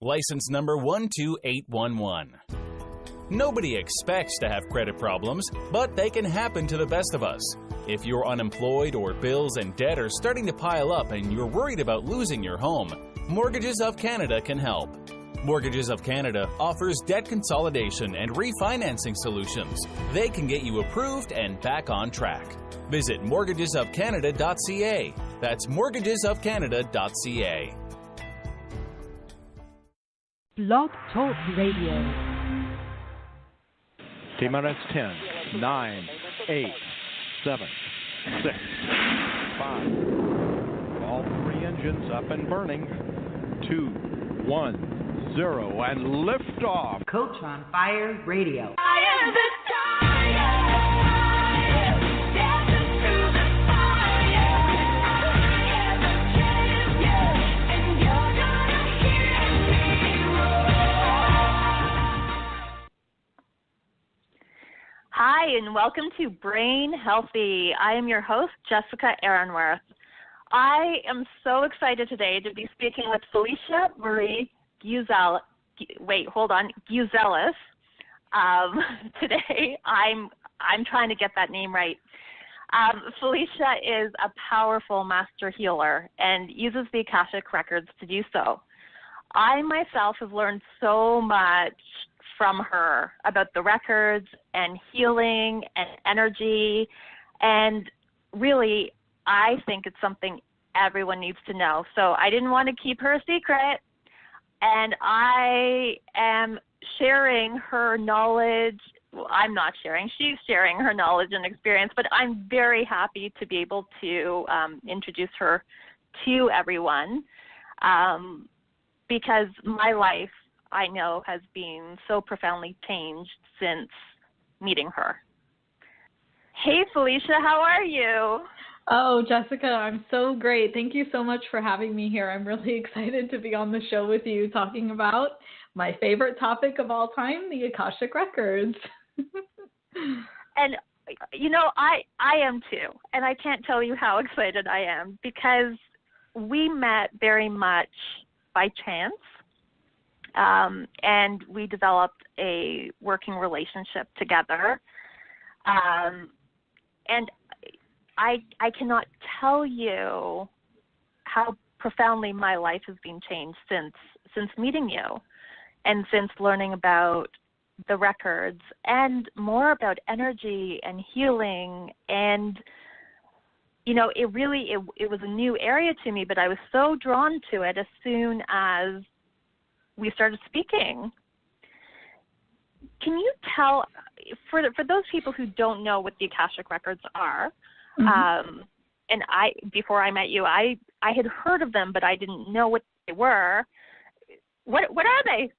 License number 12811. Nobody expects to have credit problems, but they can happen to the best of us. If you're unemployed or bills and debt are starting to pile up and you're worried about losing your home, Mortgages of Canada can help. Mortgages of Canada offers debt consolidation and refinancing solutions. They can get you approved and back on track. Visit mortgagesofcanada.ca. That's mortgagesofcanada.ca. Blog Talk Radio. T-minus 10, 9, 8, 7, 6, 5. All three engines up and burning. 2, 1, 0, and liftoff. Coach on Fire Radio. I am the Hi, and welcome to Brain Healthy. I am your host, Jessica Aaronworth. I am so excited today to be speaking with Felicia Marie Gouzalis. Today, I'm trying to get that name right. Felicia is a powerful master healer and uses the Akashic Records to do so. I myself have learned so much from her about the records and healing and energy, and really I think it's something everyone needs to know. So I didn't want to keep her a secret, and I am sharing her knowledge. Well, I'm not sharing, she's sharing her knowledge and experience, but I'm very happy to be able to introduce her to everyone because my life, I know, has been so profoundly changed since meeting her. Hey, Felicia, how are you? Oh, Jessica, I'm so great. Thank you so much for having me here. I'm really excited to be on the show with you talking about my favorite topic of all time, the Akashic Records. And, you know, I am too. And I can't tell you how excited I am because we met very much by chance. And we developed a working relationship together. And I cannot tell you how profoundly my life has been changed since meeting you and since learning about the records and more about energy and healing. And, you know, it was a new area to me, but I was so drawn to it as soon as we started speaking. Can you tell, for those people who don't know what the Akashic Records are, and before I met you, I had heard of them, but I didn't know what they were. What are they?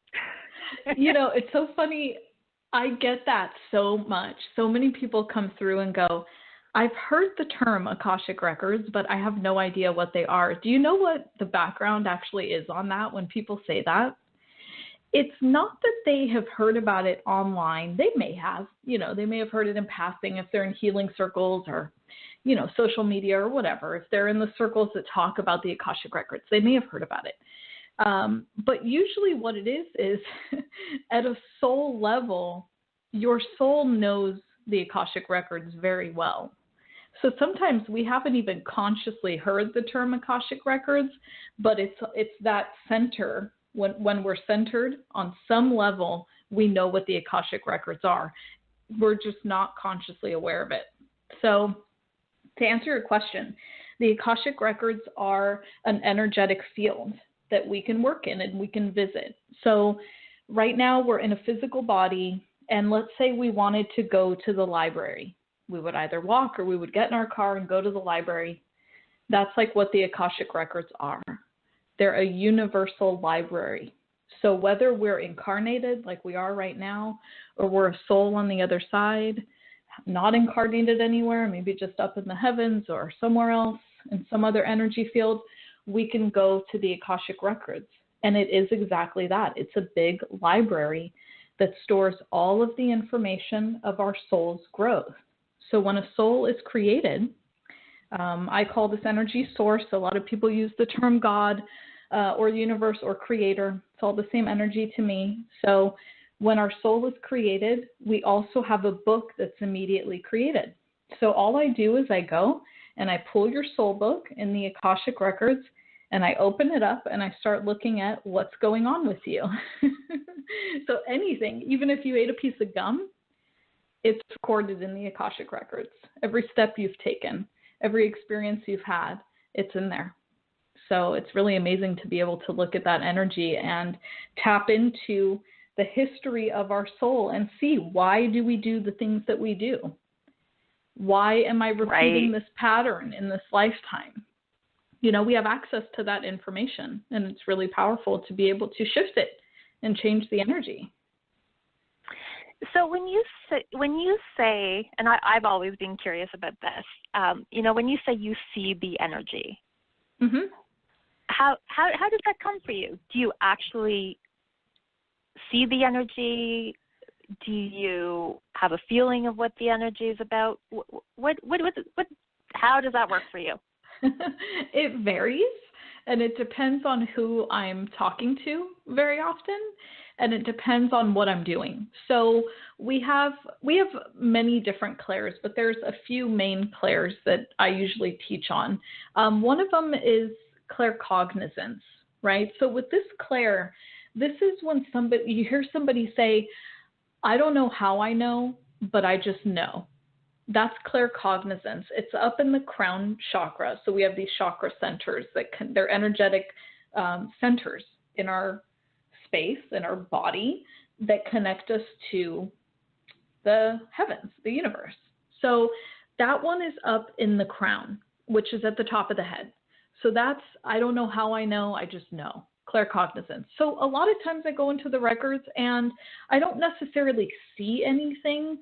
You know, it's so funny. I get that so much. So many people come through and go, I've heard the term Akashic Records, but I have no idea what they are. Do you know what the background actually is on that when people say that? It's not that they have heard about it online. They may have, they may have heard it in passing if they're in healing circles or, social media or whatever. If they're in the circles that talk about the Akashic Records, they may have heard about it. But usually what it is at a soul level, your soul knows the Akashic Records very well. So sometimes we haven't even consciously heard the term Akashic Records, but it's that center. When we're centered on some level, we know what the Akashic Records are. We're just not consciously aware of it. So to answer your question, the Akashic Records are an energetic field that we can work in and we can visit. So right now we're in a physical body, and let's say we wanted to go to the library. We would either walk or we would get in our car and go to the library. That's like what the Akashic Records are. They're a universal library. So whether we're incarnated like we are right now, or we're a soul on the other side, not incarnated anywhere, maybe just up in the heavens or somewhere else in some other energy field, we can go to the Akashic Records. And it is exactly that. It's a big library that stores all of the information of our soul's growth. So when a soul is created, I call this energy source. A lot of people use the term God. or universe or creator. It's all the same energy to me. So when our soul is created, we also have a book that's immediately created. So all I do is I go and I pull your soul book in the Akashic Records, and I open it up and I start looking at what's going on with you. So anything, even if you ate a piece of gum, it's recorded in the Akashic Records. Every step you've taken, every experience you've had, it's in there. So it's really amazing to be able to look at that energy and tap into the history of our soul and see, why do we do the things that we do? Why am I repeating this pattern in this lifetime? You know, we have access to that information, and it's really powerful to be able to shift it and change the energy. So when you say, and I've always been curious about this, you know, when you say you see the energy, mm-hmm. how does that come for you? Do you actually see the energy? Do you have a feeling of what the energy is about? How does that work for you? It varies, and it depends on who I'm talking to very often, and it depends on what I'm doing. So we have many different clairs, but there's a few main clairs that I usually teach on. One of them is claircognizance, right? So with this clair, this is when you hear somebody say, I don't know how I know, but I just know. That's claircognizance. It's up in the crown chakra. So we have these chakra centers they're energetic centers in our space, in our body, that connect us to the heavens, the universe. So that one is up in the crown, which is at the top of the head. So that's, I don't know how I know, I just know. Claircognizance. So a lot of times I go into the records and I don't necessarily see anything.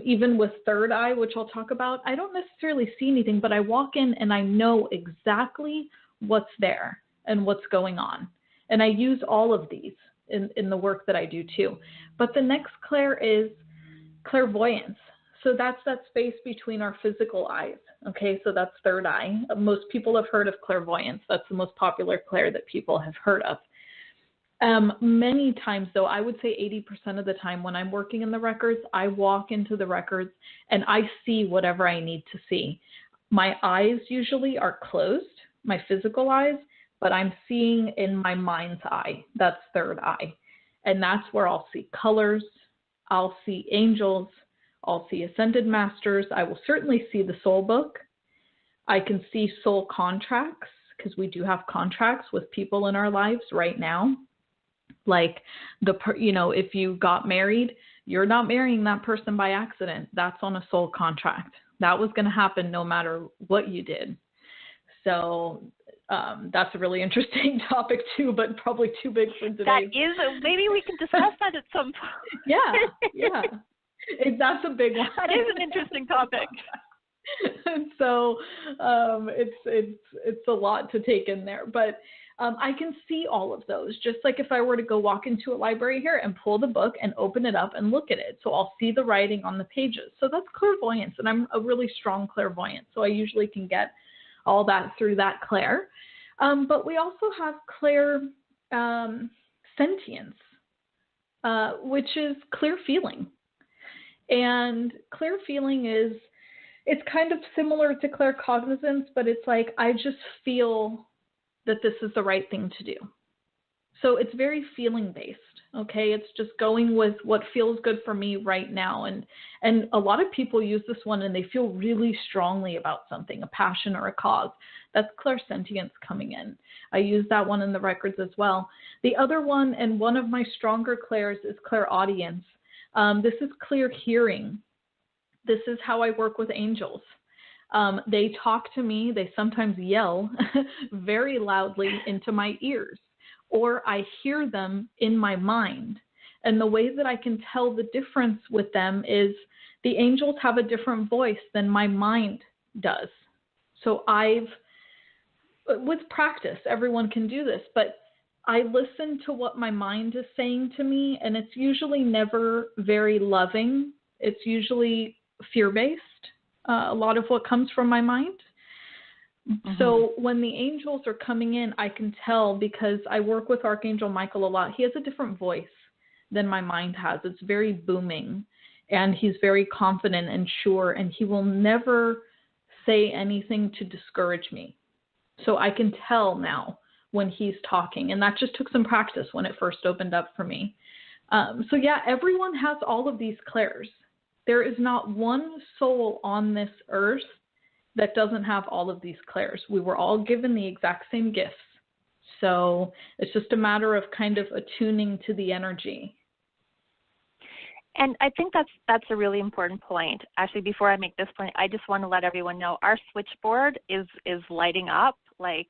Even with third eye, which I'll talk about, I don't necessarily see anything, but I walk in and I know exactly what's there and what's going on. And I use all of these in the work that I do too. But the next clair is clairvoyance. So that's that space between our physical eyes. Okay, so that's third eye. Most people have heard of clairvoyance. That's the most popular clair that people have heard of. Many times, though, I would say 80% of the time when I'm working in the records, I walk into the records and I see whatever I need to see. My eyes usually are closed, my physical eyes, but I'm seeing in my mind's eye. That's third eye. And that's where I'll see colors, I'll see angels, I'll see ascended masters. I will certainly see the soul book. I can see soul contracts, because we do have contracts with people in our lives right now. Like, if you got married, you're not marrying that person by accident. That's on a soul contract. That was going to happen no matter what you did. So that's a really interesting topic too, but probably too big for today. That is, maybe we can discuss that at some point. Yeah. That's a big one. That is an interesting topic. So it's a lot to take in there, but I can see all of those, just like if I were to go walk into a library here and pull the book and open it up and look at it. So I'll see the writing on the pages. So that's clairvoyance, and I'm a really strong clairvoyant. So I usually can get all that through that clair. But we also have clair sentience, which is clear feeling. And clear feeling it's kind of similar to claircognizance, but it's like I just feel that this is the right thing to do. So it's very feeling based, okay? It's just going with what feels good for me right now. And a lot of people use this one and they feel really strongly about something, a passion or a cause. That's clairsentience coming in. I use that one in the records as well. The other one, and one of my stronger clairs, is clairaudience. This is clear hearing. This is how I work with angels. They talk to me. They sometimes yell very loudly into my ears, or I hear them in my mind. And the way that I can tell the difference with them is the angels have a different voice than my mind does. So with practice, everyone can do this, but I listen to what my mind is saying to me, and it's usually never very loving. It's usually fear-based, a lot of what comes from my mind. So when the angels are coming in, I can tell because I work with Archangel Michael a lot. He has a different voice than my mind has. It's very booming, and he's very confident and sure, and he will never say anything to discourage me. So I can tell now when he's talking, and that just took some practice when it first opened up for me. So yeah, everyone has all of these clairs. There is not one soul on this earth that doesn't have all of these clairs. We were all given the exact same gifts. So it's just a matter of kind of attuning to the energy. And I think that's a really important point. Actually, before I make this point, I just want to let everyone know our switchboard is lighting up like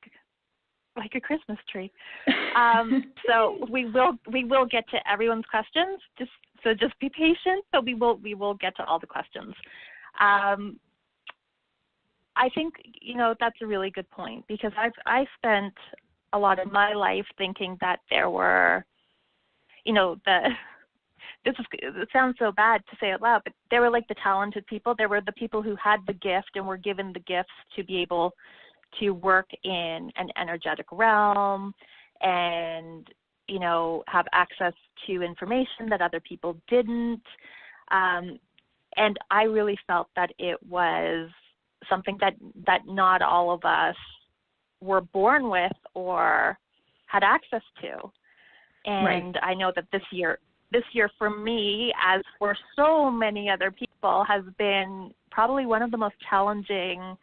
a Christmas tree. So we will get to everyone's questions. Just be patient, but we will get to all the questions. I think, that's a really good point, because I spent a lot of my life thinking that there were, it sounds so bad to say it loud, but they were like the talented people. There were the people who had the gift and were given the gifts to be able to work in an energetic realm and, have access to information that other people didn't. And I really felt that it was something that not all of us were born with or had access to. And right. I know that this year for me, as for so many other people, has been probably one of the most challenging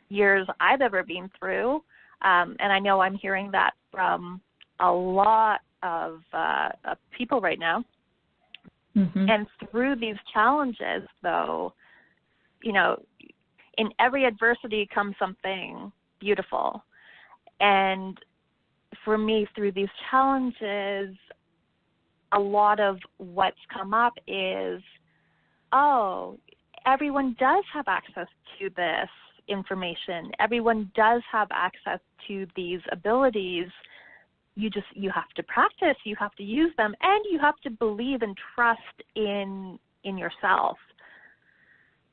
years I've ever been through. And I know I'm hearing that from a lot of people right now. And through these challenges, though, in every adversity comes something beautiful. And for me, through these challenges, a lot of what's come up is, everyone does have access to this information. Everyone does have access to these abilities. You have to practice, you have to use them, and you have to believe and trust in yourself,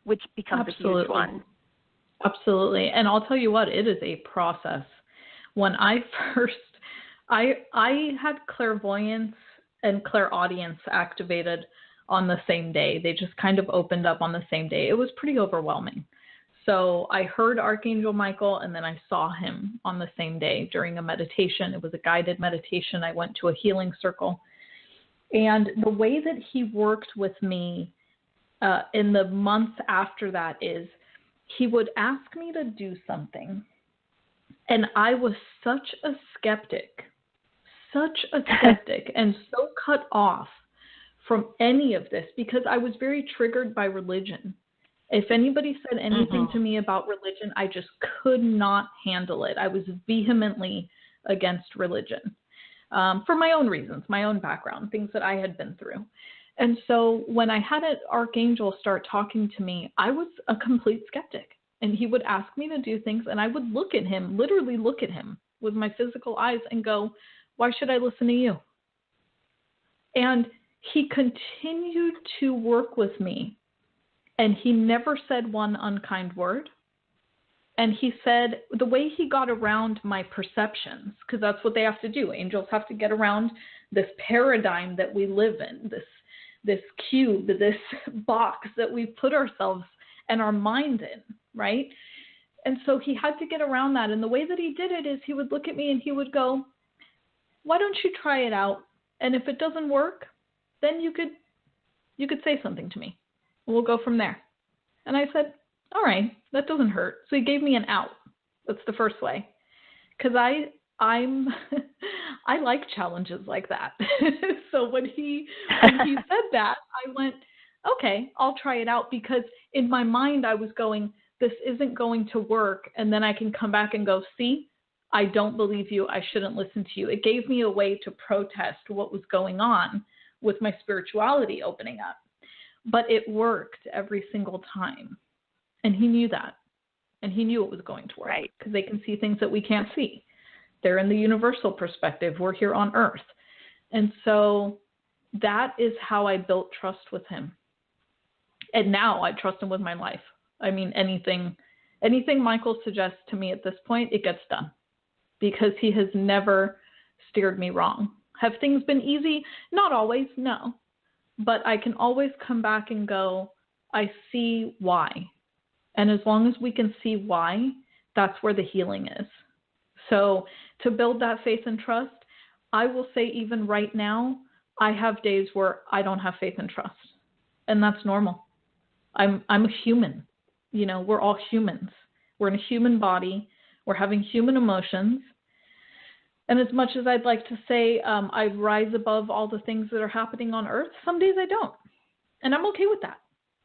which becomes a huge one. Absolutely. And I'll tell you what, it is a process. When I had clairvoyance and clairaudience activated on the same day. They just kind of opened up on the same day. It was pretty overwhelming. So I heard Archangel Michael, and then I saw him on the same day during a meditation. It was a guided meditation. I went to a healing circle. And the way that he worked with me in the months after that is he would ask me to do something. And I was such a skeptic and so cut off from any of this because I was very triggered by religion. If anybody said anything to me about religion, I just could not handle it. I was vehemently against religion for my own reasons, my own background, things that I had been through. And so when I had an archangel start talking to me, I was a complete skeptic. And he would ask me to do things, and I would look at him, literally look at him with my physical eyes and go, why should I listen to you? And he continued to work with me. And he never said one unkind word. And he said the way he got around my perceptions, because that's what they have to do. Angels have to get around this paradigm that we live in, this cube, this box that we put ourselves and our mind in, right? And so he had to get around that. And the way that he did it is he would look at me and he would go, why don't you try it out? And if it doesn't work, then you could say something to me. We'll go from there. And I said, all right, that doesn't hurt. So he gave me an out. That's the first way. Because I like challenges like that. So when he said that, I went, okay, I'll try it out, because in my mind I was going, this isn't going to work. And then I can come back and go, see, I don't believe you. I shouldn't listen to you. It gave me a way to protest what was going on with my spirituality opening up. But it worked every single time. And he knew that. And he knew it was going to work. Right. Because they can see things that we can't see. They're in the universal perspective. We're here on Earth. And so that is how I built trust with him. And now I trust him with my life. I mean, anything Anything Michael suggests to me at this point, it gets done because he has never steered me wrong. Have things been easy? Not always, no. But I can always come back and go, I see why. And as long as we can see why, that's where the healing is. So to build that faith and trust, I will say even right now, I have days where I don't have faith and trust. And that's normal. I'm a human. You know, we're all humans. We're in a human body. We're having human emotions. And as much as I'd like to say I rise above all the things that are happening on Earth, some days I don't. And I'm okay with that.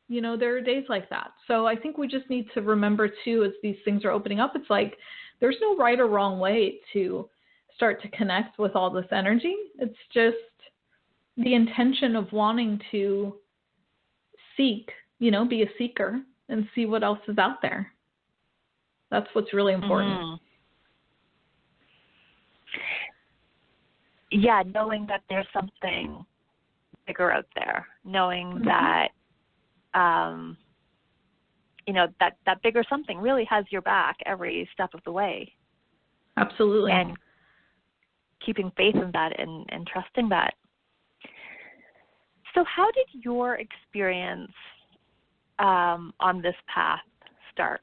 You know, there are days like that. So I think we just need to remember, too, as these things are opening up, it's like there's no right or wrong way to start to connect with all this energy. It's just the intention of wanting to seek, you know, be a seeker and see what else is out there. That's what's really important. Mm-hmm. Yeah, knowing that there's something bigger out there, knowing that, you know, that bigger something really has your back every step of the way. Absolutely. And keeping faith in that and trusting that. So how did your experience on this path start?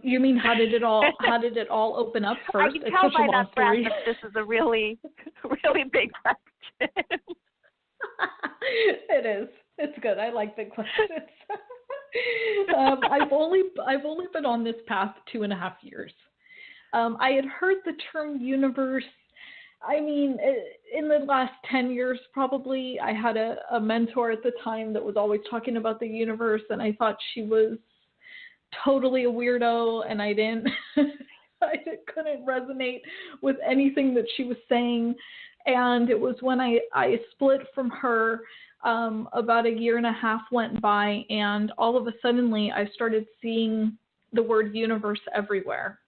You mean how did it all open up first? I can tell by that breath that this is a really, really big question. It is. It's good. I like big questions. I've only been on this path 2.5 years. I had heard the term universe. I mean, in the last 10 years, probably, I had a mentor at the time that was always talking about the universe, and I thought she was totally a weirdo, and I couldn't resonate with anything that she was saying. And it was when I split from her, about 1.5 years went by, and all of a sudden I started seeing the word universe everywhere.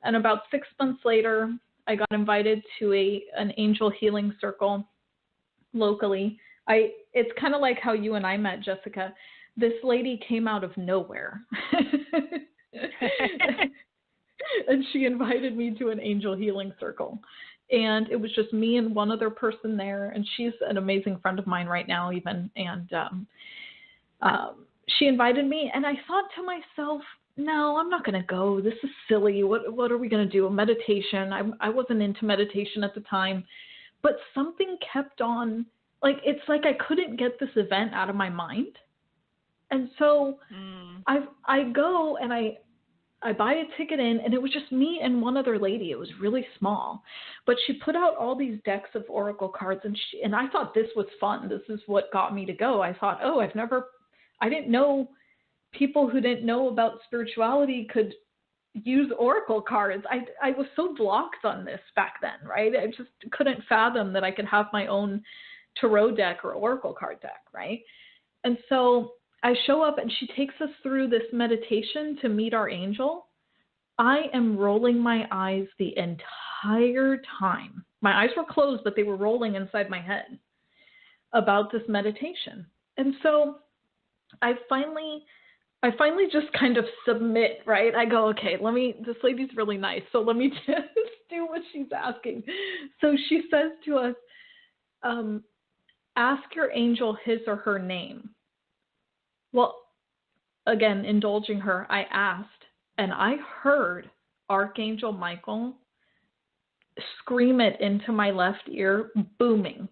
And about 6 months later, I got invited to an angel healing circle locally. It's kind of like how you and I met, Jessica. This lady came out of nowhere. And she invited me to an angel healing circle. And it was just me and one other person there. And she's an amazing friend of mine right now even. And she invited me. And I thought to myself, no, I'm not going to go. This is silly. What are we going to do? A meditation. I wasn't into meditation at the time. But something kept on. Like, it's like I couldn't get this event out of my mind. And so I go and I buy a ticket in, and it was just me and one other lady. It was really small, but she put out all these decks of oracle cards, and I thought this was fun. This is what got me to go. I thought, I didn't know people who didn't know about spirituality could use oracle cards. I was so blocked on this back then, right? I just couldn't fathom that I could have my own tarot deck or oracle card deck, right? And so I show up and she takes us through this meditation to meet our angel. I am rolling my eyes the entire time. My eyes were closed, but they were rolling inside my head about this meditation. And so I finally just kind of submit, right? I go, okay, this lady's really nice, so let me just do what she's asking. So she says to us, ask your angel his or her name. Well, again, indulging her, I asked, and I heard Archangel Michael scream it into my left ear, booming,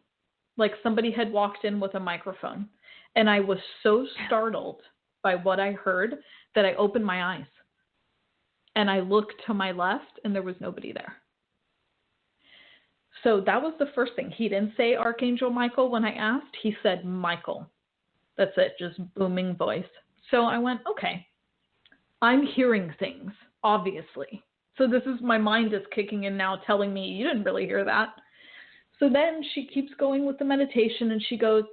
like somebody had walked in with a microphone. And I was so startled by what I heard that I opened my eyes. And I looked to my left, and there was nobody there. So that was the first thing. He didn't say Archangel Michael when I asked. He said Michael. That's it, just booming voice. So I went, okay, I'm hearing things, obviously. So this is, my mind is kicking in now telling me, you didn't really hear that. So then she keeps going with the meditation, and she goes,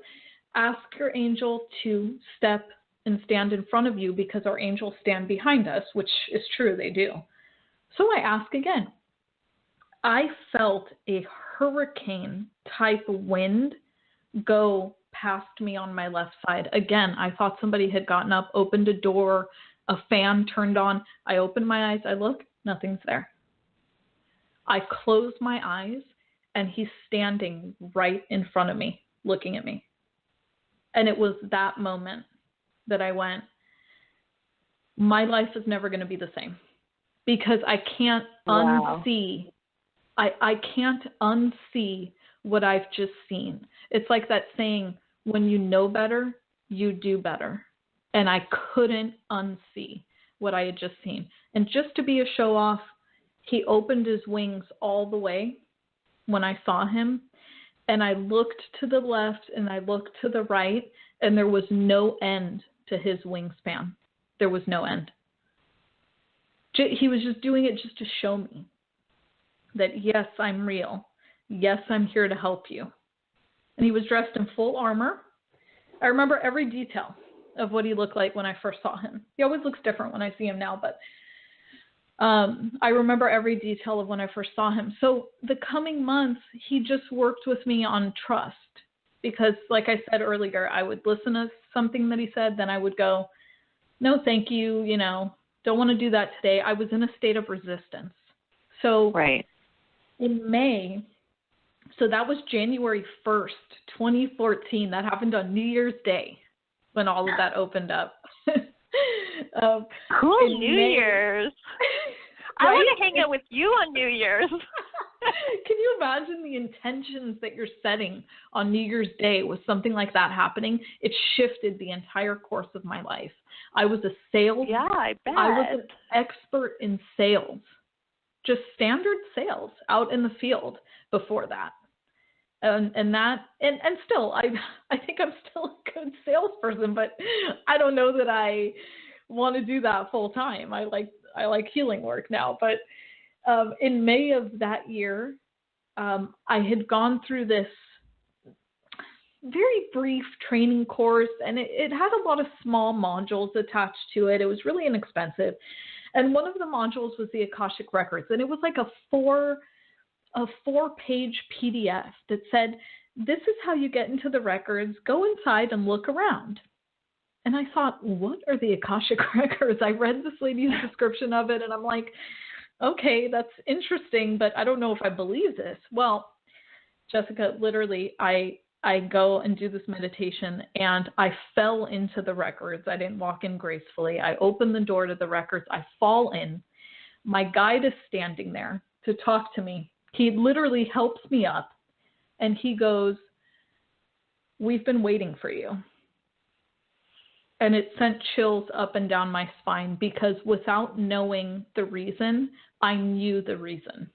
ask your angel to step and stand in front of you, because our angels stand behind us, which is true, they do. So I ask again. I felt a hurricane type wind go past me on my left side. Again, I thought somebody had gotten up, opened a door, a fan turned on. I opened my eyes, I look, nothing's there. I close my eyes, and he's standing right in front of me, looking at me. And it was that moment that I went, my life is never going to be the same, because I can't unsee. I can't unsee what I've just seen. It's like that saying, when you know better, you do better. And I couldn't unsee what I had just seen. And just to be a show off, he opened his wings all the way when I saw him. And I looked to the left and I looked to the right, and there was no end to his wingspan. There was no end. He was just doing it just to show me that, yes, I'm real. Yes, I'm here to help you. And he was dressed in full armor. I remember every detail of what he looked like when I first saw him. He always looks different when I see him now, but I remember every detail of when I first saw him. So the coming months, he just worked with me on trust, because like I said earlier, I would listen to something that he said, then I would go, no, thank you, don't want to do that today. I was in a state of resistance. So in May, so that was January 1st, 2014. That happened on New Year's Day when all of that opened up. Cool New Year's. I want to hang out with you on New Year's. Can you imagine the intentions that you're setting on New Year's Day with something like that happening? It shifted the entire course of my life. I was a sales. Yeah, I bet. I was an expert in sales, just standard sales out in the field before that. And still, I think I'm still a good salesperson, but I don't know that I want to do that full time. I like healing work now. But in May of that year, I had gone through this very brief training course, and it had a lot of small modules attached to it. It was really inexpensive. And one of the modules was the Akashic Records, and it was like a four-page PDF that said, this is how you get into the records. Go inside and look around. And I thought, what are the Akashic Records? I read this lady's description of it, and I'm like, okay, that's interesting, but I don't know if I believe this. Well, Jessica, literally, I go and do this meditation, and I fell into the records. I didn't walk in gracefully. I open the door to the records. I fall in. My guide is standing there to talk to me. He literally helps me up, and he goes, we've been waiting for you. And it sent chills up and down my spine, because without knowing the reason, I knew the reason.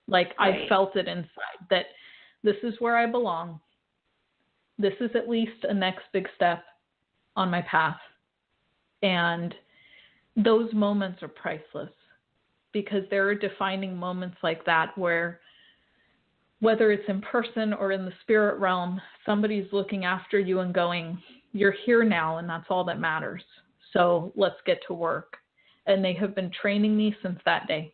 Like, I felt it inside that this is where I belong. This is at least a next big step on my path. And those moments are priceless, because there are defining moments like that where, whether it's in person or in the spirit realm, somebody's looking after you and going, you're here now, and that's all that matters. So let's get to work. And they have been training me since that day.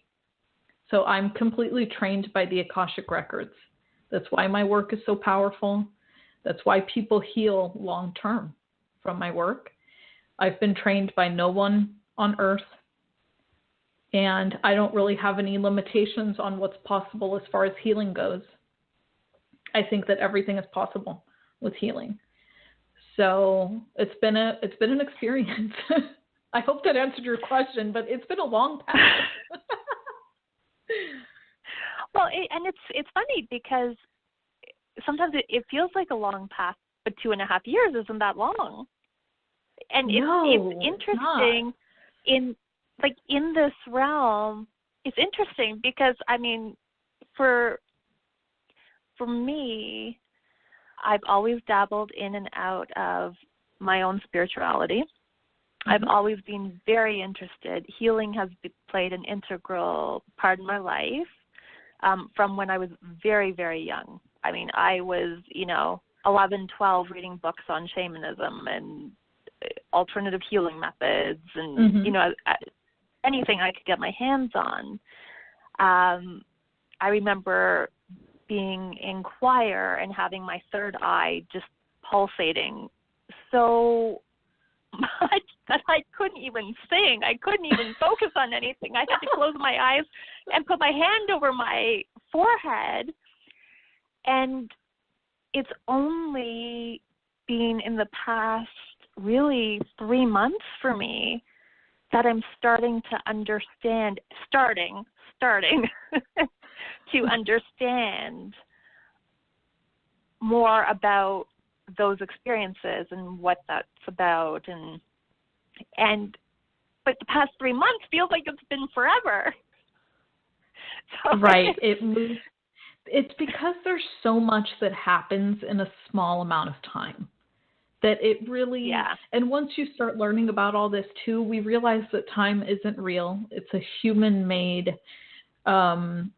So I'm completely trained by the Akashic Records. That's why my work is so powerful. That's why people heal long term from my work. I've been trained by no one on earth. And I don't really have any limitations on what's possible as far as healing goes. I think that everything is possible with healing. So it's been an experience. I hope that answered your question, but it's been a long path. Well, it's funny, because sometimes it feels like a long path, but 2.5 years isn't that long. And it's interesting in this realm. It's interesting because, I mean, for me, I've always dabbled in and out of my own spirituality. Mm-hmm. I've always been very interested. Healing has played an integral part in my life from when I was very, very young. I mean, I was, 11, 12, reading books on shamanism and alternative healing methods and, anything I could get my hands on. I remember being in choir and having my third eye just pulsating so much that I couldn't even sing. I couldn't even focus on anything. I had to close my eyes and put my hand over my forehead. And it's only been in the past really 3 months for me that I'm starting to understand, starting to understand more about those experiences and what that's about, but the past 3 months feels like it's been forever. So right. It moves. It's because there's so much that happens in a small amount of time that it really, yeah. And once you start learning about all this too, we realize that time isn't real. It's a human-made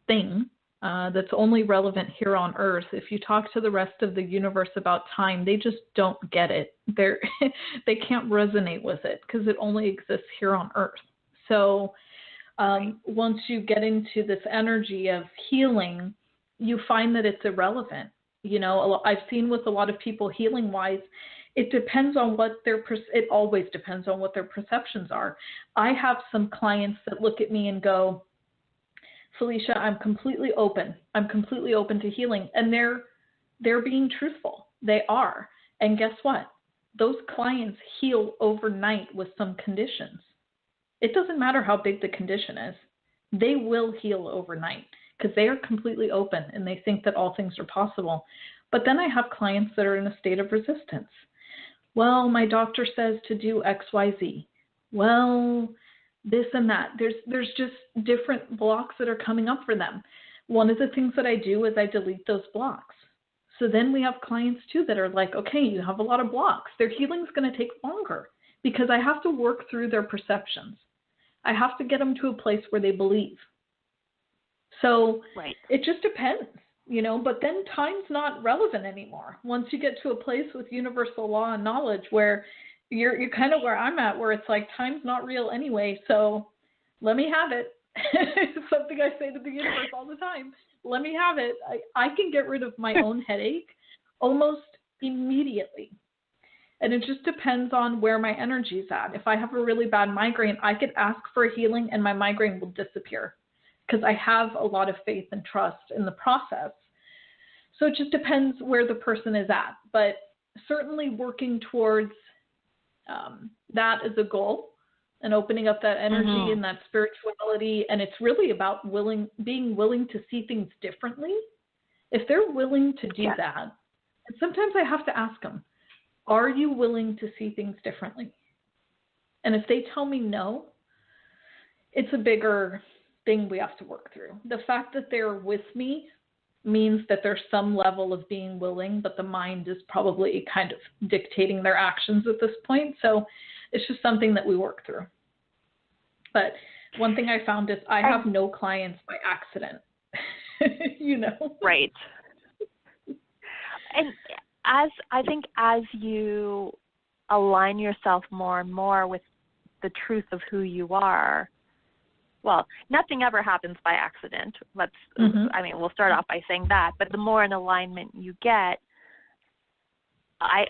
thing that's only relevant here on Earth. If you talk to the rest of the universe about time, they just don't get it. They can't resonate with it because it only exists here on Earth. So once you get into this energy of healing, you find that it's irrelevant. You know, I've seen with a lot of people healing-wise, it depends on what it always depends on what their perceptions are. I have some clients that look at me and go, Felicia, I'm completely open. I'm completely open to healing. And they're being truthful. They are. And guess what? Those clients heal overnight with some conditions. It doesn't matter how big the condition is. They will heal overnight because they are completely open and they think that all things are possible. But then I have clients that are in a state of resistance. Well, my doctor says to do X, Y, Z. Well, this and that. There's just different blocks that are coming up for them. One of the things that I do is I delete those blocks. So then we have clients too that are like, okay, you have a lot of blocks. Their healing is going to take longer because I have to work through their perceptions. I have to get them to a place where they believe. So right. It just depends, you know, but then time's not relevant anymore. Once you get to a place with universal law and knowledge where you're kind of where I'm at, where it's like time's not real anyway, so let me have it. It's something I say to the universe all the time. Let me have it. I can get rid of my own headache almost immediately. And it just depends on where my energy's at. If I have a really bad migraine, I could ask for a healing and my migraine will disappear because I have a lot of faith and trust in the process. So it just depends where the person is at. But certainly working towards that as a goal and opening up that energy and that spirituality. And it's really about being willing to see things differently. If they're willing to do that, and sometimes I have to ask them, are you willing to see things differently? And if they tell me no, it's a bigger thing we have to work through. The fact that they're with me means that there's some level of being willing, but the mind is probably kind of dictating their actions at this point. So it's just something that we work through. But one thing I found is I have no clients by accident, you know? Right. And as you align yourself more and more with the truth of who you are, well, nothing ever happens by accident. We'll start off by saying that, but the more in alignment you get,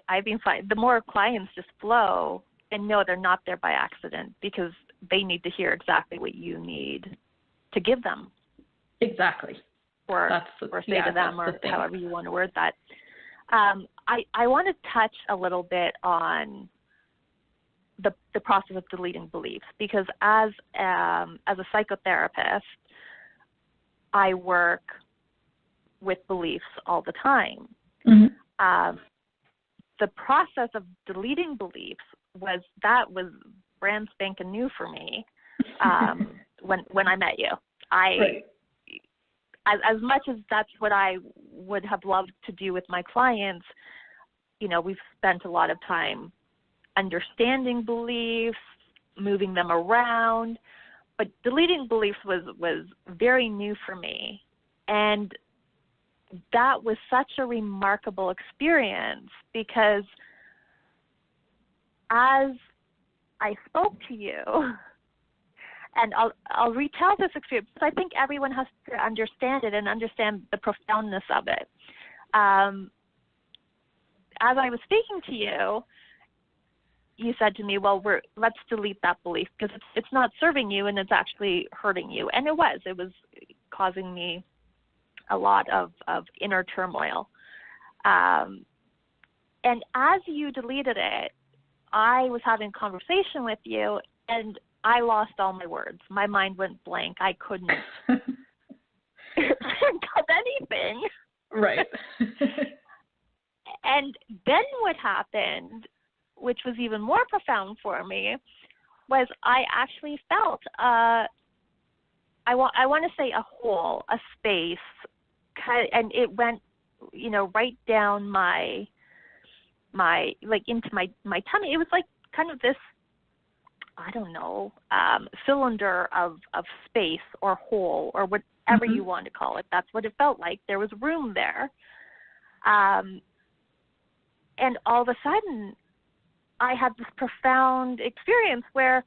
I've been finding the more clients just flow and know they're not there by accident because they need to hear exactly what you need to give them. Exactly. Or say to them, or however you want to word that. I want to touch a little bit on the process of deleting beliefs because as a psychotherapist, I work with beliefs all the time. Mm-hmm. The process of deleting beliefs was brand spanking new for me when I met you. Right. As much as that's what I would have loved to do with my clients, you know, we've spent a lot of time understanding beliefs, moving them around, but deleting beliefs was very new for me. And that was such a remarkable experience because as I spoke to you And I'll retell this experience because I think everyone has to understand it and understand the profoundness of it. As I was speaking to you, you said to me, well, let's delete that belief because it's not serving you and it's actually hurting you. And it was causing me a lot of inner turmoil. And as you deleted it, I was having a conversation with you, and I lost all my words. My mind went blank. I couldn't think of anything. Right. And then what happened, which was even more profound for me, was I actually felt I want to say a hole, a space, and it went, right down my like into my tummy. It was like kind of this, I don't know, cylinder of space or hole or whatever you want to call it. That's what it felt like. There was room there. And all of a sudden, I had this profound experience where,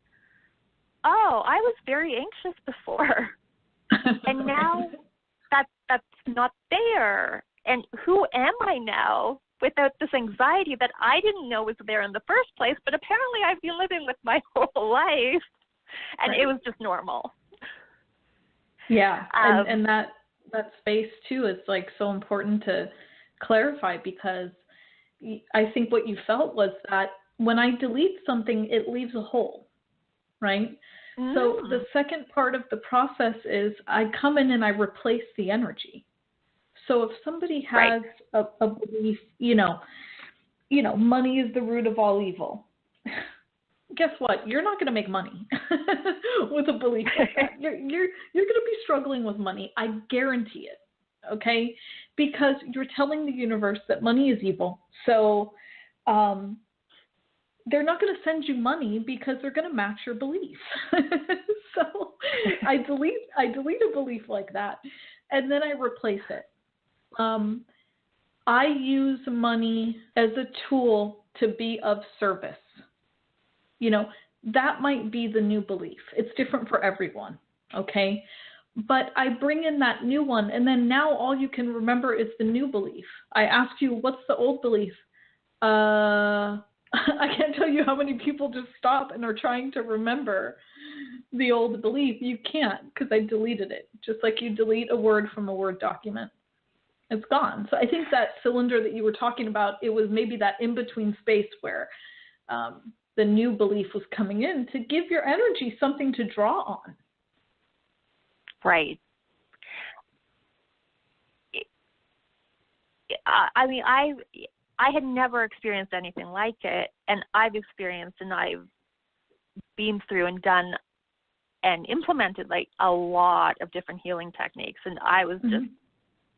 I was very anxious before. And now that's not there. And who am I now without this anxiety that I didn't know was there in the first place, but apparently I've been living with my whole life, and It was just normal. Yeah, and that space too is like so important to clarify, because I think what you felt was that when I delete something, it leaves a hole, right? So the second part of the process is I come in and I replace the energy. So if somebody has a belief, money is the root of all evil. Guess what? You're not going to make money with a belief like that. You're going to be struggling with money. I guarantee it. Okay, because you're telling the universe that money is evil. So they're not going to send you money because they're going to match your belief. So I delete a belief like that, and then I replace it. I use money as a tool to be of service. That might be the new belief. It's different for everyone, okay? But I bring in that new one, and then now all you can remember is the new belief. I ask you, what's the old belief? I can't tell you how many people just stop and are trying to remember the old belief. You can't, because I deleted it, just like you delete a word from a Word document. It's gone. So I think that cylinder that you were talking about, it was maybe that in-between space where the new belief was coming in to give your energy something to draw on. Right. I mean, I had never experienced anything like it, and I've experienced and I've been through and done and implemented like a lot of different healing techniques, and I was just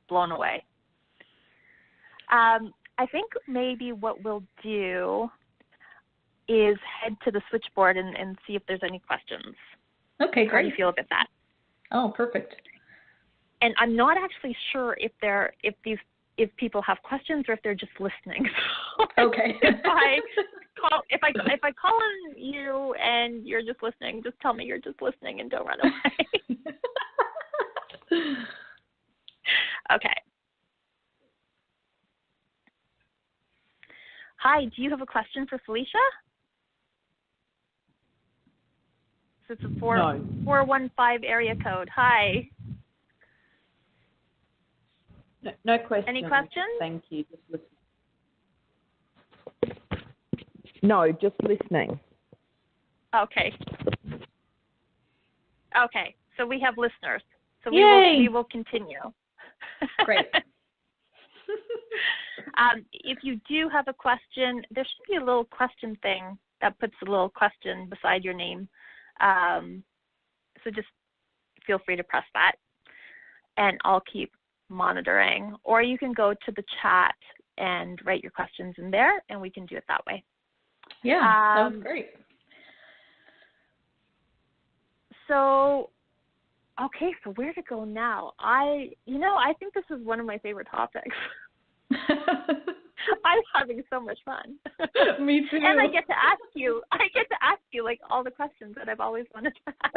blown away. I think maybe what we'll do is head to the switchboard and see if there's any questions. Okay, great. How do you feel about that? Oh, perfect. And I'm not actually sure if people have questions or if they're just listening. Okay. if I call on you and you're just listening, just tell me you're just listening and don't run away. Okay. Hi, do you have a question for Felicia? So it's a 415 area code. Hi. No questions. Any questions? Thank you. Just listening. No, just listening. Okay. Okay. So we have listeners. So Yay! we will continue. Great. If you do have a question, there should be a little question thing that puts a little question beside your name. So just feel free to press that, and I'll keep monitoring. Or you can go to the chat and write your questions in there, and we can do it that way. Yeah, that was great. So, okay, so where to go now? I think this is one of my favorite topics. I'm having so much fun. Me too. And I get to ask you like all the questions that I've always wanted to ask.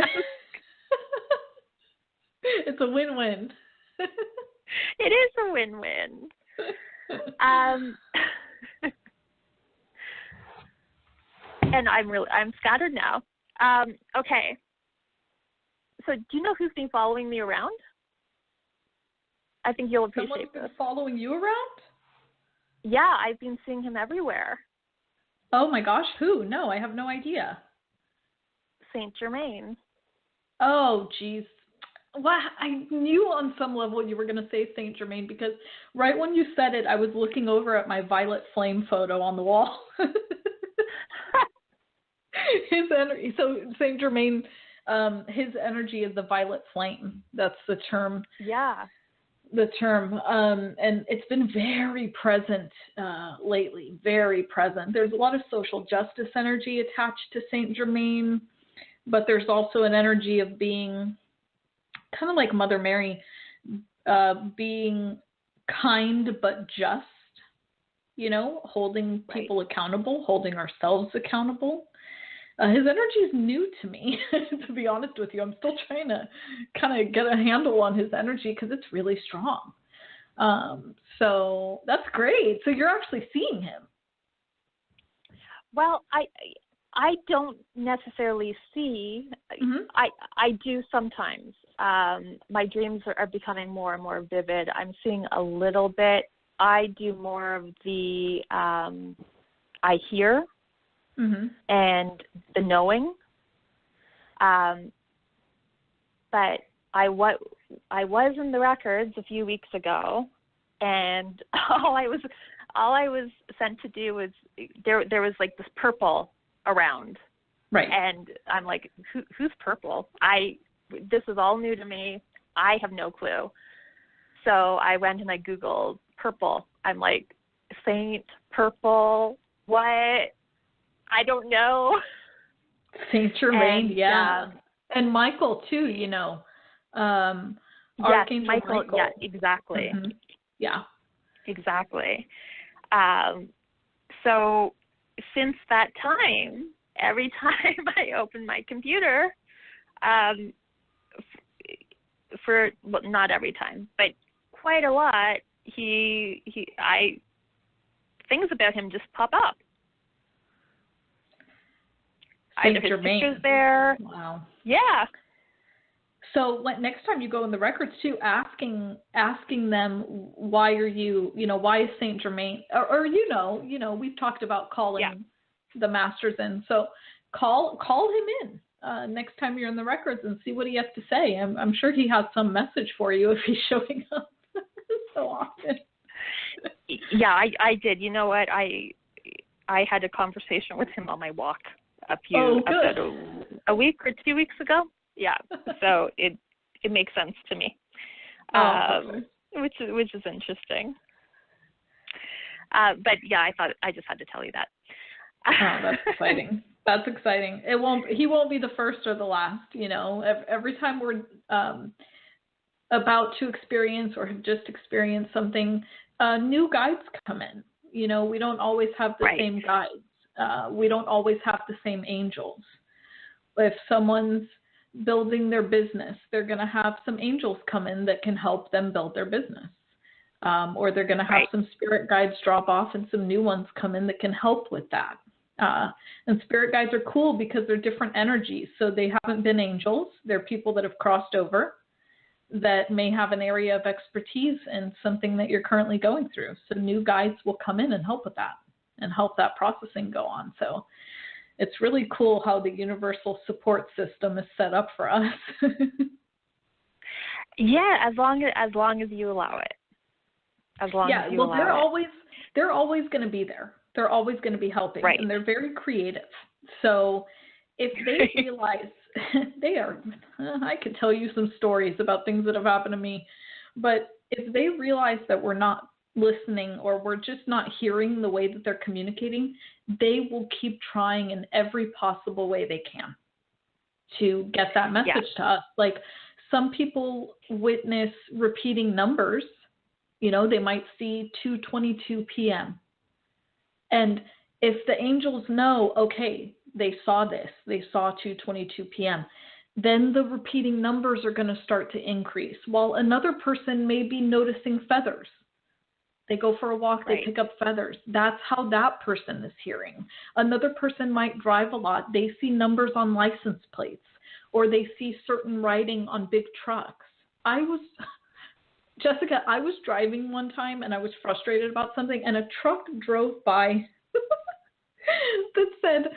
It's a win-win. It is a win-win. And I'm scattered now. Okay. So do you know who's been following me around? I think you'll appreciate Someone's this. been following you around? Yeah, I've been seeing him everywhere. Oh my gosh, who? No, I have no idea. Saint Germain. Oh, geez. Well, I knew on some level you were going to say Saint Germain because right when you said it, I was looking over at my violet flame photo on the wall. His energy. So Saint Germain, his energy is the violet flame. That's the term. Yeah. The term. And it's been very present lately. Very present. There's a lot of social justice energy attached to Saint Germain, but there's also an energy of being kind of like Mother Mary, being kind but just, holding people accountable, holding ourselves accountable. His energy is new to me, to be honest with you. I'm still trying to kind of get a handle on his energy because it's really strong. So that's great. So you're actually seeing him. Well, I don't necessarily see. Mm-hmm. I do sometimes. My dreams are becoming more and more vivid. I'm seeing a little bit. I do more of the I hear. Mm-hmm. And the knowing, but I was in the records a few weeks ago, and all I was sent to do was there was like this purple around, right? And I'm like, who's purple? This is all new to me. I have no clue. So I went and I Googled purple. I'm like, Saint Purple, what? I don't know. Saint Germain, yeah. And Michael, too, Archangel Michael. Yeah, exactly. Mm-hmm. Yeah. Exactly. So since that time, every time I open my computer, not every time, but quite a lot, things about him just pop up. Saint Germain. Pictures there. Wow. Yeah. So next time you go in the records too, asking them why are you, why is Saint Germain, or we've talked about calling the masters in. So call him in next time you're in the records and see what he has to say. I'm sure he has some message for you if he's showing up so often. Yeah, I did. You know what? I had a conversation with him on my walk. About a week or 2 weeks ago. Yeah. So it makes sense to me. Which is interesting. But yeah, I thought I just had to tell you that. Oh, that's exciting. That's exciting. He won't be the first or the last, Every time we're about to experience or have just experienced something, new guides come in. We don't always have the same guides. We don't always have the same angels. If someone's building their business, they're going to have some angels come in that can help them build their business. Or they're going to have some spirit guides drop off and some new ones come in that can help with that. And spirit guides are cool because they're different energies. So they haven't been angels. They're people that have crossed over that may have an area of expertise in something that you're currently going through. So new guides will come in and help with that and help that processing go on. So it's really cool how the universal support system is set up for us. Yeah, as long as you allow it. As long as you allow it. They're always going to be there. They're always going to be helping, and they're very creative. So if they realize I could tell you some stories about things that have happened to me, but if they realize that we're not listening or we're just not hearing the way that they're communicating, they will keep trying in every possible way they can to get that message to us. Like some people witness repeating numbers. They might see 2:22 p.m. And if the angels know, okay, they saw this, they saw 2:22 p.m., then the repeating numbers are going to start to increase, while another person may be noticing feathers. They go for a walk, they pick up feathers. That's how that person is hearing. Another person might drive a lot. They see numbers on license plates, or they see certain writing on big trucks. Jessica, I was driving one time and I was frustrated about something, and a truck drove by that said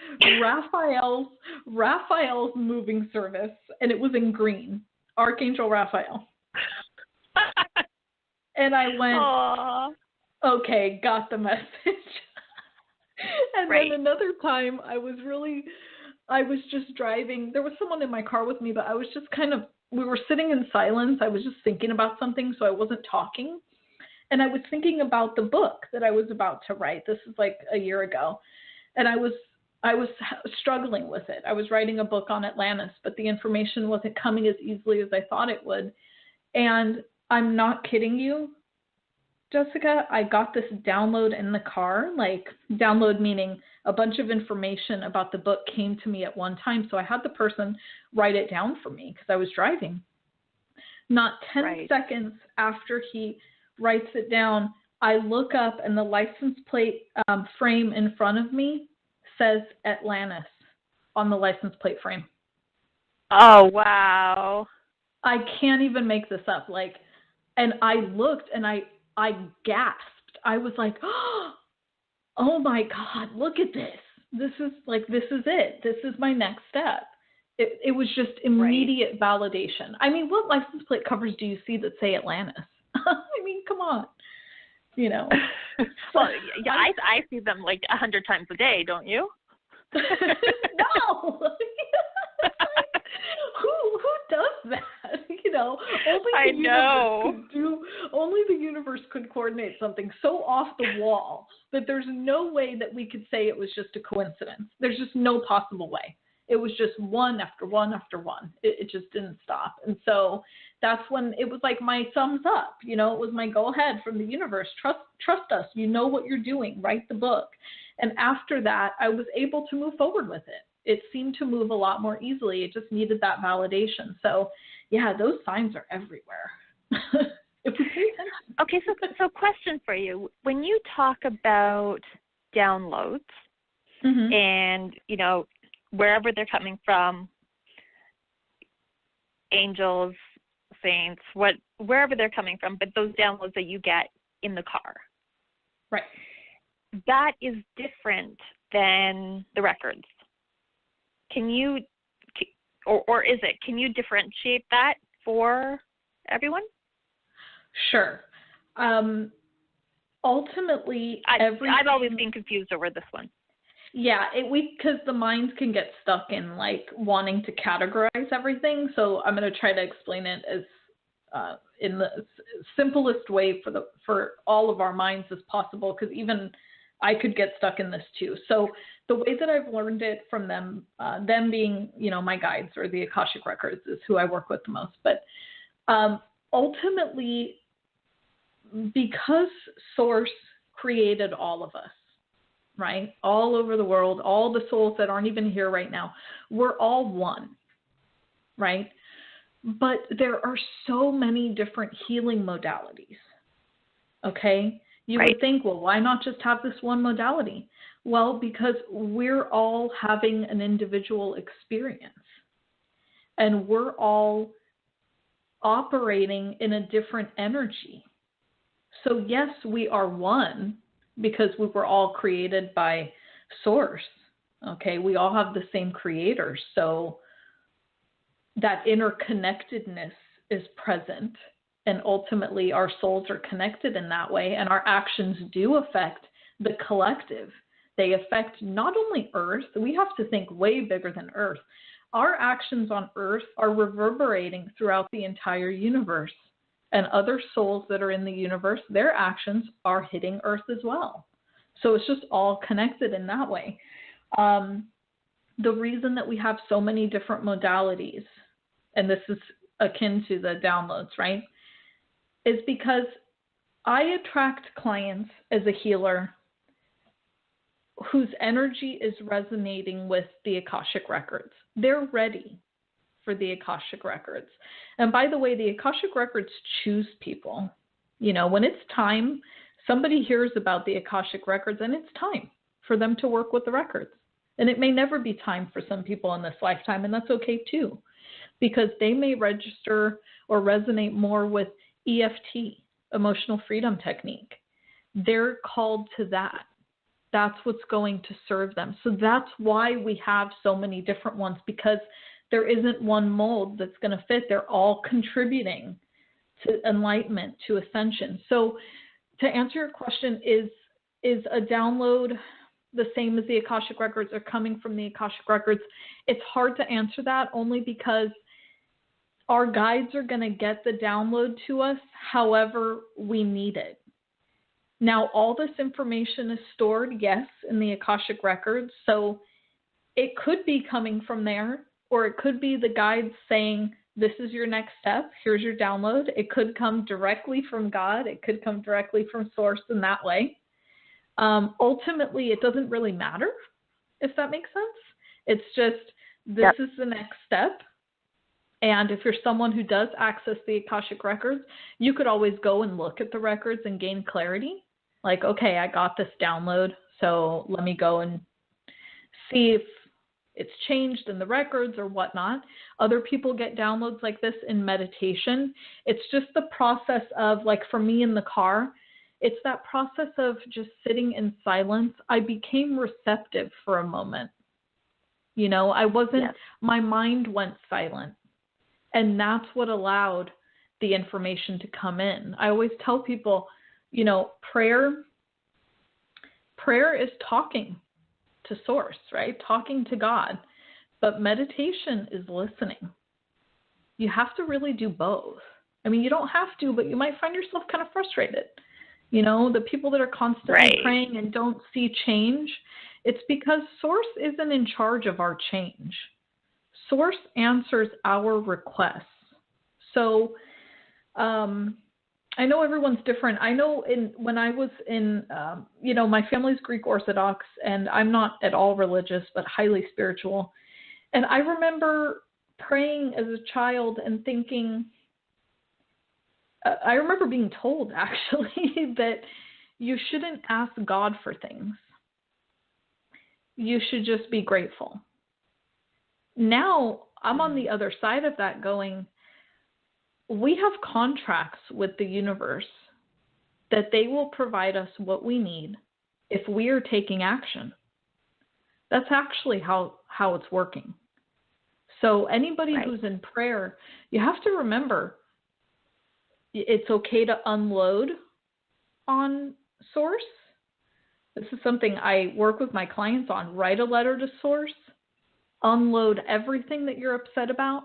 Raphael's moving service, and it was in green, Archangel Raphael. And I went, aww. Okay, got the message. And then another time I was just driving. There was someone in my car with me, but I was just we were sitting in silence. I was just thinking about something, so I wasn't talking. And I was thinking about the book that I was about to write. This is like a year ago. And I was struggling with it. I was writing a book on Atlantis, but the information wasn't coming as easily as I thought it would. And I'm not kidding you, Jessica, I got this download in the car, like download meaning a bunch of information about the book came to me at one time. So I had the person write it down for me because I was driving. Not 10 seconds after he writes it down, I look up and the license plate frame in front of me says Atlantis on the license plate frame. Oh, wow. I can't even make this up. And I looked and I gasped. I was like, oh my God, look at this. This is it. This is my next step. It was just immediate validation. I mean, what license plate covers do you see that say Atlantis? I mean, come on. Well, yeah, I see them like 100 times a day, don't you? No. Who does that? Only the universe could coordinate something so off the wall that there's no way that we could say it was just a coincidence. There's just no possible way. It was just one after one after one. It just didn't stop. And so that's when it was like my thumbs up. It was my go ahead from the universe. Trust us. You know what you're doing. Write the book. And after that, I was able to move forward with it. It seemed to move a lot more easily. It just needed that validation. So, yeah, those signs are everywhere. If we pay attention. Okay, so question for you. When you talk about downloads and, wherever they're coming from, angels, saints, wherever they're coming from, but those downloads that you get in the car. Right. That is different than the records. Can you, or is it, can you differentiate that for everyone? Sure. Ultimately, I've always been confused over this one. Yeah, because the minds can get stuck in wanting to categorize everything. So I'm going to try to explain it as in the simplest way for all of our minds as possible, because even I could get stuck in this too. So the way that I've learned it from them being, my guides or the Akashic Records is who I work with the most. But ultimately, because Source created all of us, right? All over the world, all the souls that aren't even here right now, we're all one, right? But there are so many different healing modalities, okay? You would think, well, why not just have this one modality? Well, because we're all having an individual experience, and we're all operating in a different energy. So yes, we are one because we were all created by Source. Okay, we all have the same creator. So that interconnectedness is present, and ultimately our souls are connected in that way, and our actions do affect the collective. They affect not only Earth. We have to think way bigger than Earth. Our actions on Earth are reverberating throughout the entire universe. And other souls that are in the universe, their actions are hitting Earth as well. So it's just all connected in that way. The reason that we have so many different modalities, and this is akin to the downloads, right, is because I attract clients as a healer whose energy is resonating with the Akashic records. They're ready for the Akashic records. And by the way, the Akashic records choose people. You know, when it's time, somebody hears about the Akashic records and it's time for them to work with the records. And it may never be time for some people in this lifetime, and that's okay too, because they may register or resonate more with EFT, emotional freedom technique. They're called to that. That's what's going to serve them. So that's why we have so many different ones, because there isn't one mold that's going to fit. They're all contributing to enlightenment, to ascension. So to answer your question, is a download the same as the Akashic records or coming from the Akashic records? It's hard to answer that, only because our guides are going to get the download to us however we need it. Now, all this information is stored, yes, in the Akashic records. So it could be coming from there, or it could be the guides saying, this is your next step, here's your download. It could come directly from God. It could come directly from Source in that way. Ultimately, it doesn't really matter, if that makes sense. It's just, this is the next step. And if you're someone who does access the Akashic records, you could always go and look at the records and gain clarity. Like, okay, I got this download, so let me go and see if it's changed in the records or whatnot. Other people get downloads like this in meditation. It's just the process of, like for me in the car, it's that process of just sitting in silence. I became receptive for a moment. You know, I wasn't, my mind went silent. And that's what allowed the information to come in. I always tell people, you know, prayer is talking to Source, right? Talking to God. But meditation is listening. You have to really do both. I mean, you don't have to, but you might find yourself kind of frustrated. You know, the people that are constantly praying and don't see change, it's because Source isn't in charge of our change. Source answers our requests. So, I know everyone's different. I know when I was in, you know, my family's Greek Orthodox, and I'm not at all religious, but highly spiritual. And I remember praying as a child and thinking, I remember being told actually that you shouldn't ask God for things. You should just be grateful. Now I'm on the other side of that going, we have contracts with the universe that they will provide us what we need if we are taking action. That's actually how it's working. So anybody who's in prayer, you have to remember it's okay to unload on Source. This is something I work with my clients on. Write a letter to Source. Unload everything that you're upset about.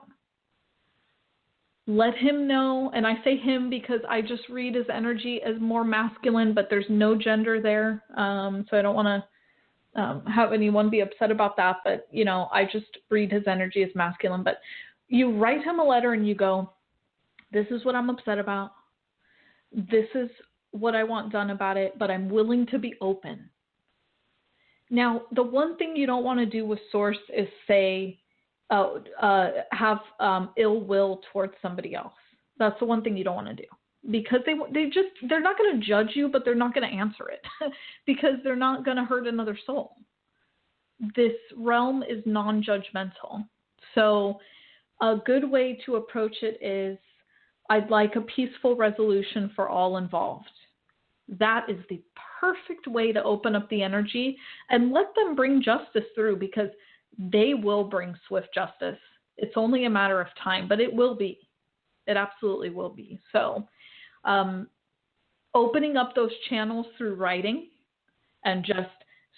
Let him know, and I say him because I just read his energy as more masculine, but there's no gender there, so I don't want to have anyone be upset about that, but, you know, I just read his energy as masculine. But you write him a letter and you go, this is what I'm upset about. This is what I want done about it, but I'm willing to be open. Now, the one thing you don't want to do with Source is say, have ill will towards somebody else. That's the one thing you don't want to do, because they're not going to judge you, but they're not going to answer it because they're not going to hurt another soul. This realm is non-judgmental. So a good way to approach it is, I'd like a peaceful resolution for all involved. That is the perfect way to open up the energy and let them bring justice through, because they will bring swift justice. It's only a matter of time, but it will be. It absolutely will be. So opening up those channels through writing and just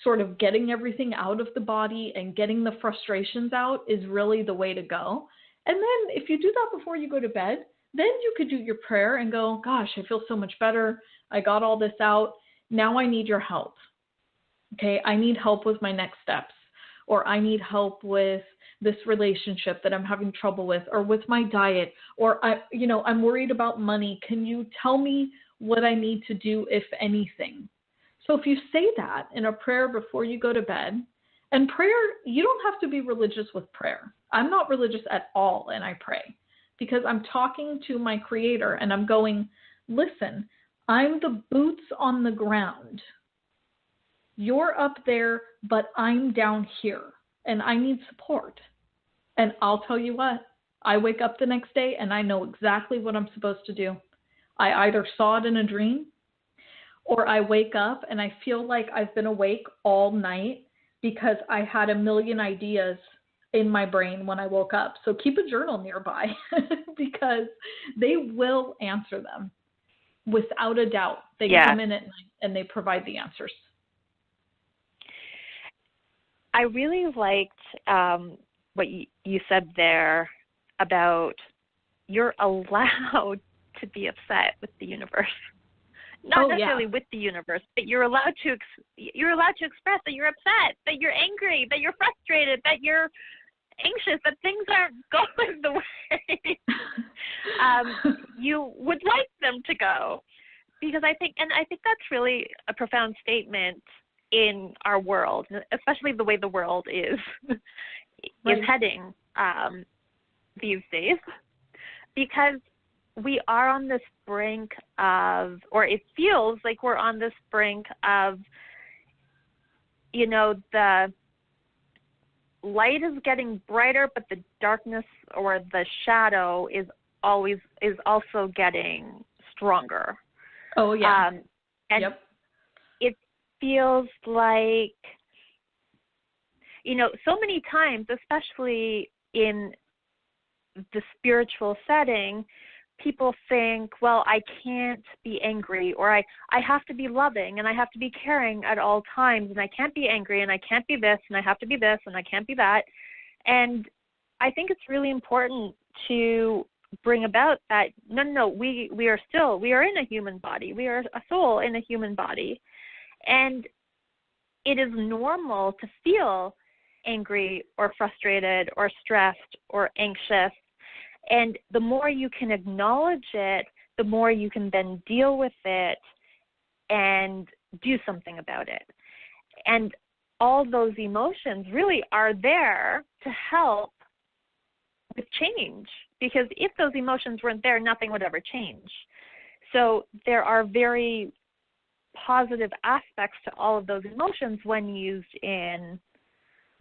sort of getting everything out of the body and getting the frustrations out is really the way to go. And then if you do that before you go to bed, then you could do your prayer and go, gosh, I feel so much better. I got all this out. Now I need your help. Okay, I need help with my next steps. Or I need help with this relationship that I'm having trouble with, or with my diet, or I'm worried about money. Can you tell me what I need to do, if anything? So if you say that in a prayer before you go to bed, and prayer, you don't have to be religious with prayer. I'm not religious at all, and I pray because I'm talking to my Creator and I'm going, listen, I'm the boots on the ground. You're up there, but I'm down here and I need support. And I'll tell you what, I wake up the next day and I know exactly what I'm supposed to do. I either saw it in a dream or I wake up and I feel like I've been awake all night because I had a million ideas in my brain when I woke up. So keep a journal nearby because they will answer them without a doubt. They come in at night and they provide the answers. I really liked what you said there about you're allowed to be upset with the universe. Not necessarily with the universe, but you're allowed to express that you're upset, that you're angry, that you're frustrated, that you're anxious, that things aren't going the way you would like them to go. Because I think that's really a profound statement in our world, especially the way the world is heading these days, because we are on this brink of, or it feels like we're on this brink of, the light is getting brighter, but the darkness or the shadow is also getting stronger. Oh, yeah. And it feels like, so many times, especially in the spiritual setting, people think, well, I can't be angry, or I have to be loving and I have to be caring at all times, and I can't be angry and I can't be this and I have to be this and I can't be that. And I think it's really important to bring about that, no, we are in a human body. We are a soul in a human body. And it is normal to feel angry or frustrated or stressed or anxious. And the more you can acknowledge it, the more you can then deal with it and do something about it. And all those emotions really are there to help with change, because if those emotions weren't there, nothing would ever change. So there are very positive aspects to all of those emotions when used in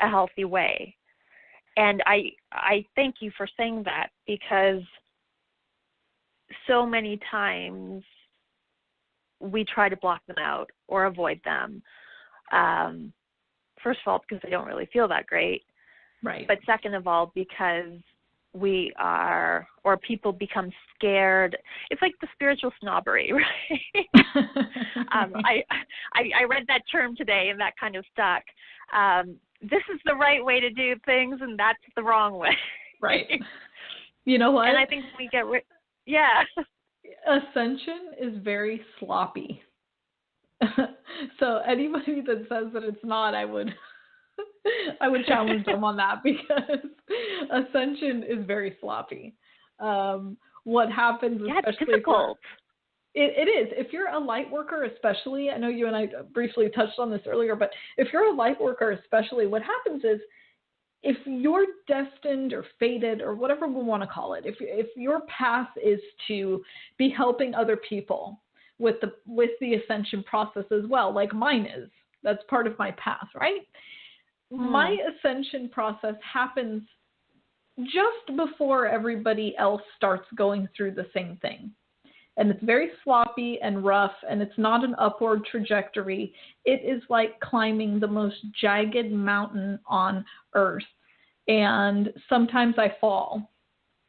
a healthy way. And I thank you for saying that, because so many times we try to block them out or avoid them. First of all, because they don't really feel that great. Right. But second of all, because people become scared. It's like the spiritual snobbery, right? I read that term today and that kind of stuck. This is the right way to do things, and that's the wrong way. Right. You know what? And I think we get Ascension is very sloppy. So anybody that says that it's not, I would challenge them on that, because Ascension is very sloppy. What happens, especially it's difficult. It is. If you're a light worker, especially, I know you and I briefly touched on this earlier, but if you're a light worker, especially, what happens is, if you're destined or fated or whatever we want to call it, if your path is to be helping other people with the ascension process as well, like mine is, that's part of my path, right? Mm-hmm. My ascension process happens just before everybody else starts going through the same thing. And it's very sloppy and rough, and it's not an upward trajectory. It is like climbing the most jagged mountain on earth. And sometimes I fall,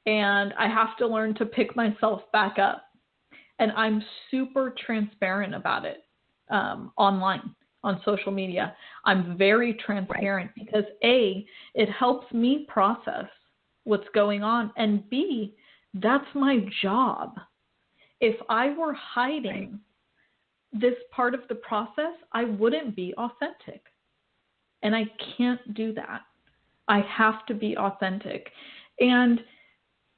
and I have to learn to pick myself back up. And I'm super transparent about it online, on social media. I'm very transparent because A, it helps me process what's going on, and B, that's my job. If I were hiding this part of the process, I wouldn't be authentic. And I can't do that. I have to be authentic. And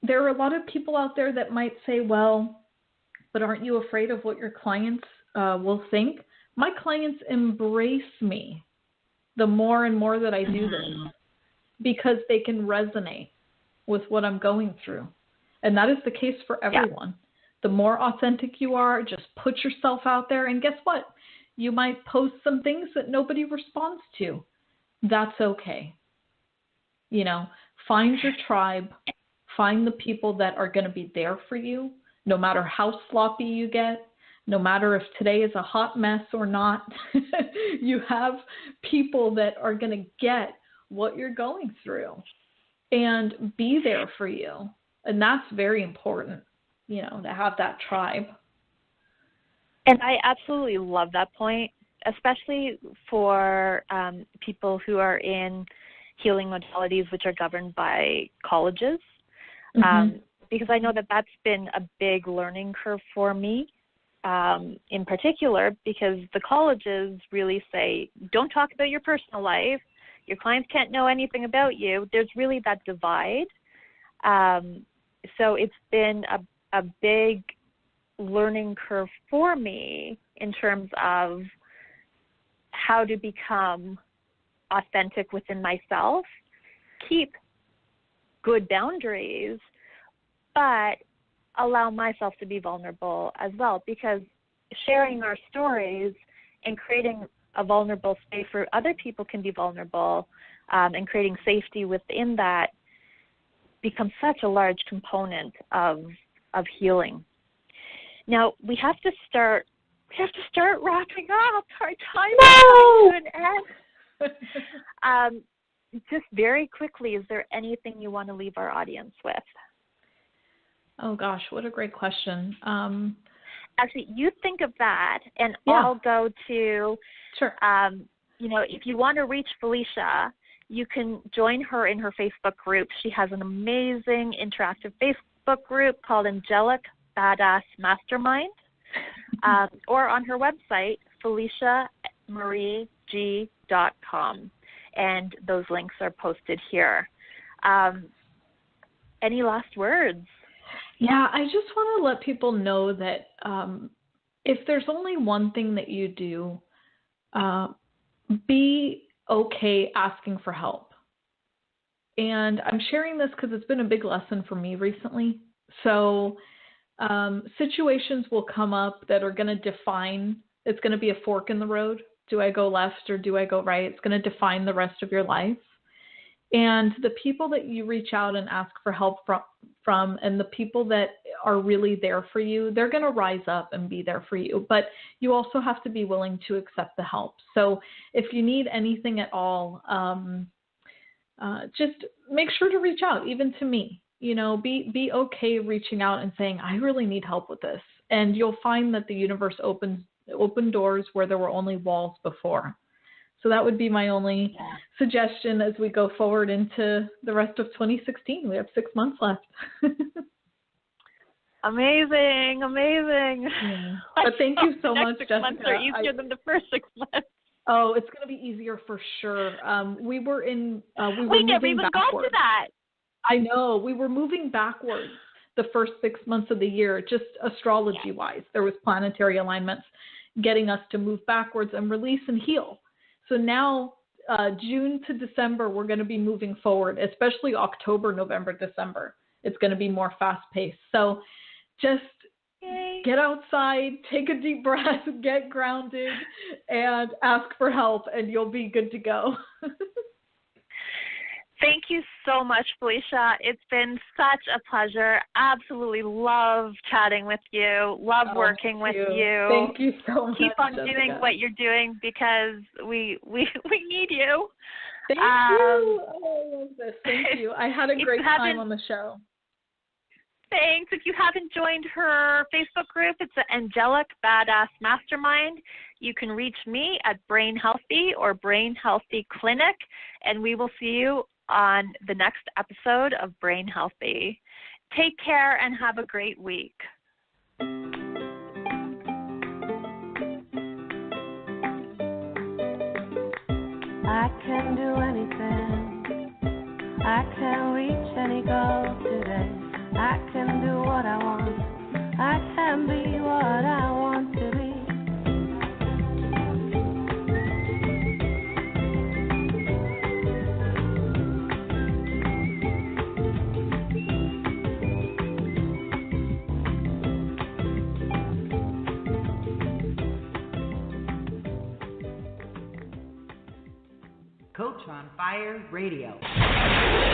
there are a lot of people out there that might say, well, but aren't you afraid of what your clients will think? My clients embrace me the more and more that I do this, because they can resonate with what I'm going through. And that is the case for everyone. The more authentic you are, just put yourself out there. And guess what? You might post some things that nobody responds to. That's okay. You know, find your tribe. Find the people that are going to be there for you, no matter how sloppy you get, no matter if today is a hot mess or not. You have people that are going to get what you're going through and be there for you. And that's very important, you know, to have that tribe. And I absolutely love that point, especially for people who are in healing modalities which are governed by colleges, because I know that that's been a big learning curve for me, in particular, because the colleges really say, don't talk about your personal life. Your clients can't know anything about you. There's really that divide. So it's been a big learning curve for me in terms of how to become authentic within myself, keep good boundaries, but allow myself to be vulnerable as well, because sharing our stories and creating a vulnerable space where other people can be vulnerable, and creating safety within that becomes such a large component of healing. Now we have to start wrapping up. Our time is coming to an end. Just very quickly, is there anything you want to leave our audience with? Oh gosh, what a great question. Actually, you think of that, and I'll go to, you know, if you want to reach Felicia, you can join her in her Facebook group. She has an amazing interactive Facebook group called Angelic Badass Mastermind, or on her website, FeliciaMarieG.com. And those links are posted here. Any last words? Yeah, I just want to let people know that if there's only one thing that you do, be okay asking for help. And I'm sharing this because it's been a big lesson for me recently. So situations will come up that are going to define, it's going to be a fork in the road. Do I go left or do I go right? It's going to define the rest of your life. And the people that you reach out and ask for help from and the people that are really there for you, they're going to rise up and be there for you. But you also have to be willing to accept the help. So if you need anything at all, just make sure to reach out, even to me. You know, be okay reaching out and saying, I really need help with this. And you'll find that the universe open doors where there were only walls before. So that would be my only suggestion as we go forward into the rest of 2016. We have 6 months left. Amazing. Yeah. But thank you so much, Jessica. 6 months are easier than the first 6 months. Oh, it's going to be easier for sure. We were moving never even got to that. I know. We were moving backwards the first 6 months of the year, just astrology-wise. There was planetary alignments getting us to move backwards and release and heal. So now, June to December, we're going to be moving forward, especially October, November, December. It's going to be more fast-paced. So just get outside, take a deep breath, get grounded, and ask for help, and you'll be good to go. Thank you so much, Felicia. It's been such a pleasure. Absolutely love chatting with you. Love working with you. Thank you so much. Keep on Jessica. doing what you're doing because we need you. Thank you. I love this. Thank you. I had a great time on the show. Thanks. If you haven't joined her Facebook group, it's the Angelic Badass Mastermind. You can reach me at Brain Healthy or Brain Healthy Clinic, and we will see you on the next episode of Brain Healthy. Take care and have a great week. I can do anything. I can reach any goal today. I can do what I want. I can be what I want to be. on Fire Radio.